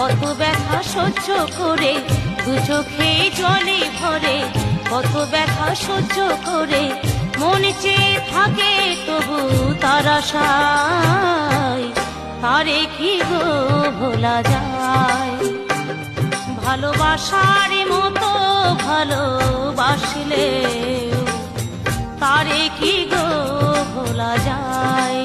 কত ব্যথা সহ্য করে দু চোখে জলে ভরে, কত ব্যথা সহ্য করে মন চেয়ে থাকে তবু তার আশায়, তারে কি গো ভোলা যায়? ভালোবাসার মতো ভালোবাসলে তারে কি গো ভোলা যায়?